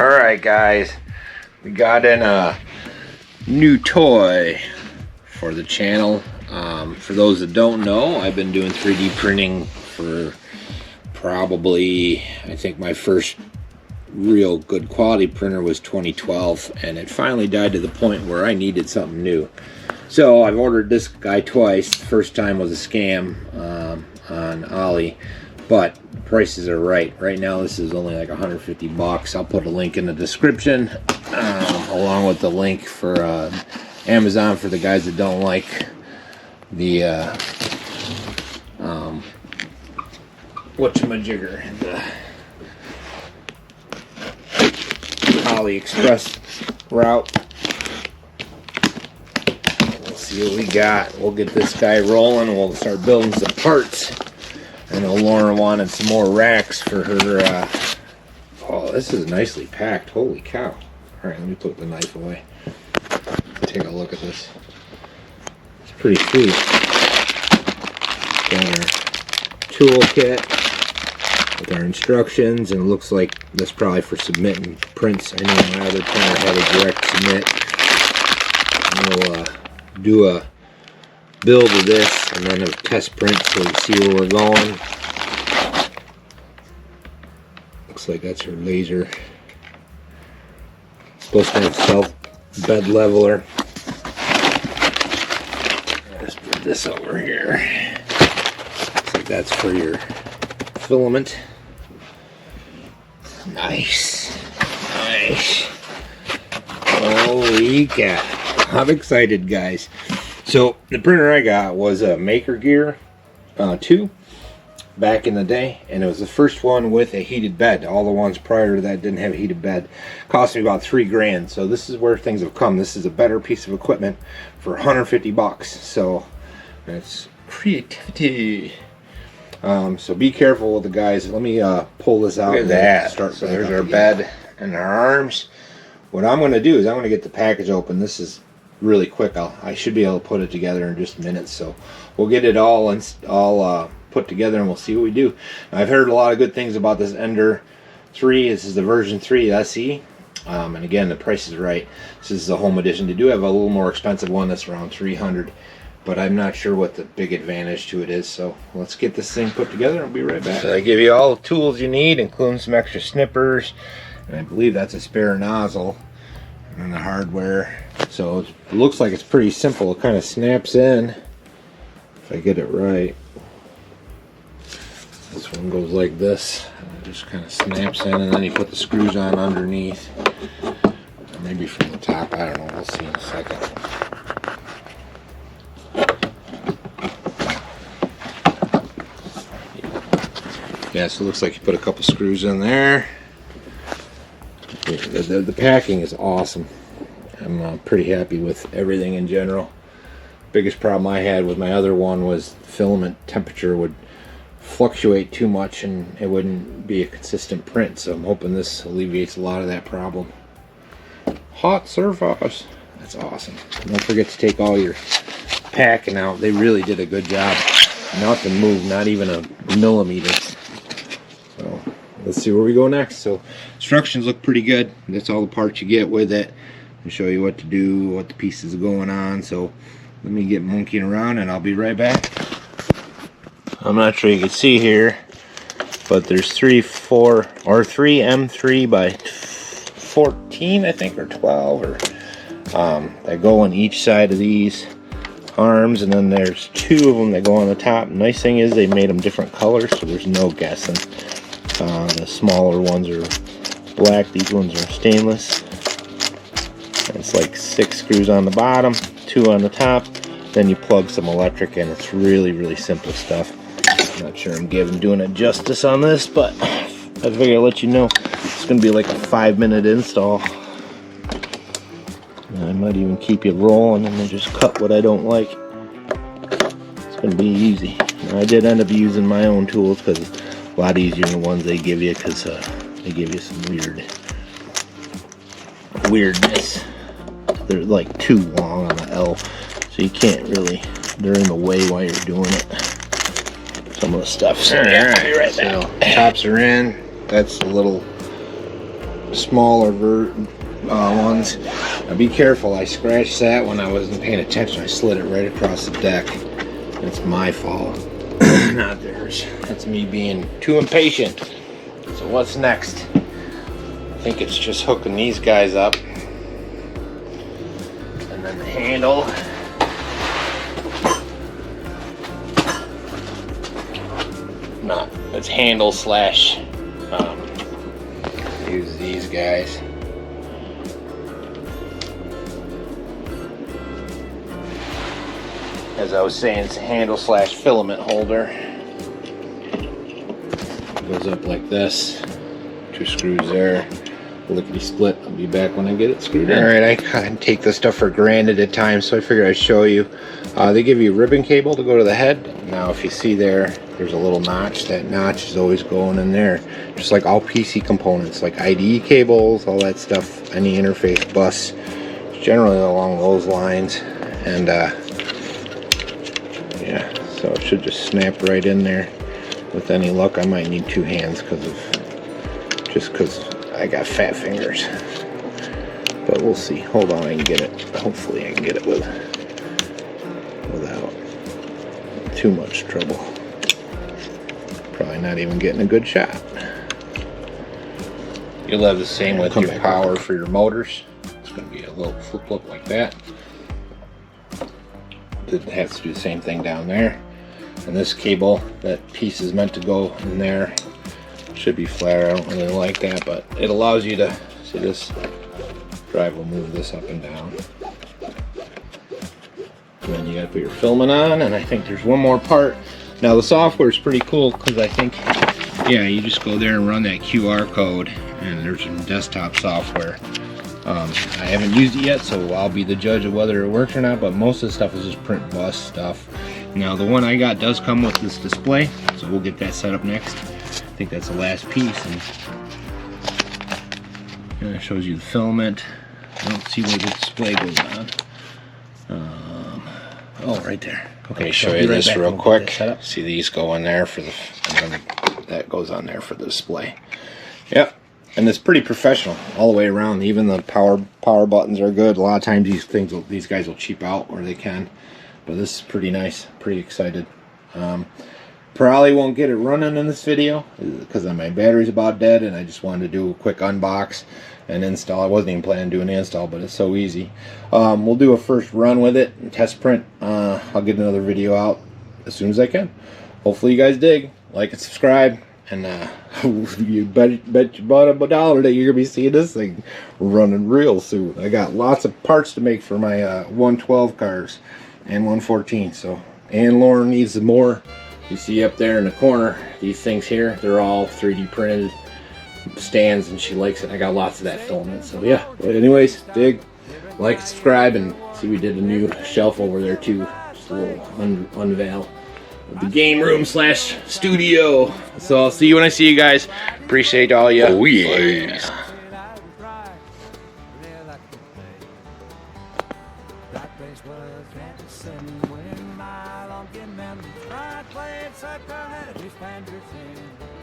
Alright guys, we got in a new toy for the channel. For those that don't know, I've been doing 3D printing for probably, I think my first real good quality printer was 2012, and it finally died to the point where I needed something new. So I've ordered this guy twice. The first time was a scam on Ollie, but the prices are right. Right now this is only like 150 bucks. I'll put a link in the description along with the link for Amazon for the guys that don't like the whatchamajigger, the AliExpress route. We'll see what we got. We'll get this guy rolling. We'll start building some parts. I know Lauren wanted some more racks for her. Oh, this is nicely packed. Holy cow. Alright, let me put the knife away. Take a look at this. It's pretty sweet. Got our toolkit with our instructions, and it looks like that's probably for submitting prints. I know my other printer had a direct submit. We'll do a build of this and then a test print so we see where we're going. Looks like that's her laser. Supposed to have self bed leveler. Let's put this over here. Looks like that's for your filament. Nice. Nice. Holy cow. I'm excited, guys. So the printer I got was a Maker Gear 2 back in the day, and it was the first one with a heated bed. All the ones prior to that didn't have a heated bed. Cost me about $3 grand. So this is where things have come. This is a better piece of equipment for 150 bucks. So that's creativity. So be careful with the guys. Let me pull this out. Look at that. So there's our bed and our arms. What I'm going to do is I'm going to get the package open. This is really quick. I should be able to put it together in just minutes. So we'll get it all put together and we'll see what we do. I've heard a lot of good things about this Ender 3. This is the version 3 SE. And again, the price is right. This is the home edition. They do have a little more expensive one that's around $300. But I'm not sure what the big advantage to it is. So let's get this thing put together and I'll be right back. So they give you all the tools you need, including some extra snippers. And I believe that's a spare nozzle. And the hardware. So it looks like it's pretty simple. It kind of snaps in. If I get it right. This one goes like this. And it just kind of snaps in, and then you put the screws on underneath. Maybe from the top. I don't know. We'll see in a second. Yeah, so it looks like you put a couple screws in there. The packing is awesome. I'm pretty happy with everything in general. Biggest problem I had with my other one was filament temperature would fluctuate too much and it wouldn't be a consistent print. So I'm hoping this alleviates a lot of that problem. Hot surface. That's awesome. Don't forget to take all your packing out. They really did a good job. Nothing moved, not even a millimeter. So let's see where we go next. So instructions look pretty good. That's all the parts you get with it. I'll show you what to do, what the pieces are going on. So let me get monkeying around and I'll be right back. I'm not sure you can see here, but there's three M3 by 14, I think, or 12, or that go on each side of these arms, and then there's 2 of them that go on the top. Nice thing is they made them different colors, so there's no guessing. The smaller ones are black, these ones are stainless. And it's like 6 screws on the bottom, 2 on the top, then you plug some electric in. It's really, really simple stuff. I'm not sure I'm doing it justice on this, but I figured I'd let you know. It's going to be like a 5-minute install. And I might even keep you rolling and then just cut what I don't like. It's going to be easy. Now, I did end up using my own tools because it's a lot easier than the ones they give you, because they give you some weirdness. They're like too long on the L, so you can't really, they're in the way while you're doing it. Some of the stuff's in there. Right, so tops are in. That's a little smaller ones. Now be careful, I scratched that when I wasn't paying attention. I slid it right across the deck. That's my fault, not theirs. That's me being too impatient. So what's next? I think it's just hooking these guys up. And then the handle. Not, it's handle slash use these guys. As I was saying, it's a handle slash filament holder. It goes up like this. 2 screws there. Lickety split. I'll be back when I get it screwed in. Alright, I kind of take this stuff for granted at times, so I figured I'd show you. They give you a ribbon cable to go to the head. Now if you see there's a little notch. That notch is always going in there. Just like all PC components, like IDE cables, all that stuff, any interface bus, generally along those lines. And yeah, so it should just snap right in there. With any luck, I might need 2 hands because I got fat fingers. But we'll see. Hold on, I can get it. Hopefully I can get it without too much trouble. Probably not even getting a good shot. You'll have the same with your power for your motors. It's going to be a little flip like that. It has to do the same thing down there. And this cable, that piece is meant to go in there. Should be flatter. I don't really like that, but it allows you to see this drive will move this up and down. And then you got to put your filament on, and I think there's one more part. Now the software is pretty cool because I think, yeah, you just go there and run that QR code, and there's some desktop software. I haven't used it yet, so I'll be the judge of whether it works or not, but most of the stuff is just print bus stuff. Now the one I got does come with this display, so we'll get that set up next. I think that's the last piece, and it shows you the filament. I don't see where the display goes on. Oh, right there. Okay, show you this real quick. See, these go in there for the, and then that goes on there for the display. Yep, and it's pretty professional all the way around. Even the power buttons are good. A lot of times these guys will cheap out where they can, but this is pretty nice. Pretty excited. Probably won't get it running in this video because my battery's about dead, and I just wanted to do a quick unbox and install. I wasn't even planning to do an install, but it's so easy. We'll do a first run with it and test print. I'll get another video out as soon as I can. Hopefully you guys dig, like and subscribe, and you bet your butt up $1 that you're gonna be seeing this thing running real soon. I got lots of parts to make for my 112 cars and 114. So, and Lauren needs more. You see up there in the corner, these things here, they're all 3D printed stands, and she likes it. I got lots of that filament. So yeah, but anyways, dig, like, subscribe, and see we did a new shelf over there too. Just a little unveil of the game room slash studio. So I'll see you when I see you guys. Appreciate all you. Oh yeah.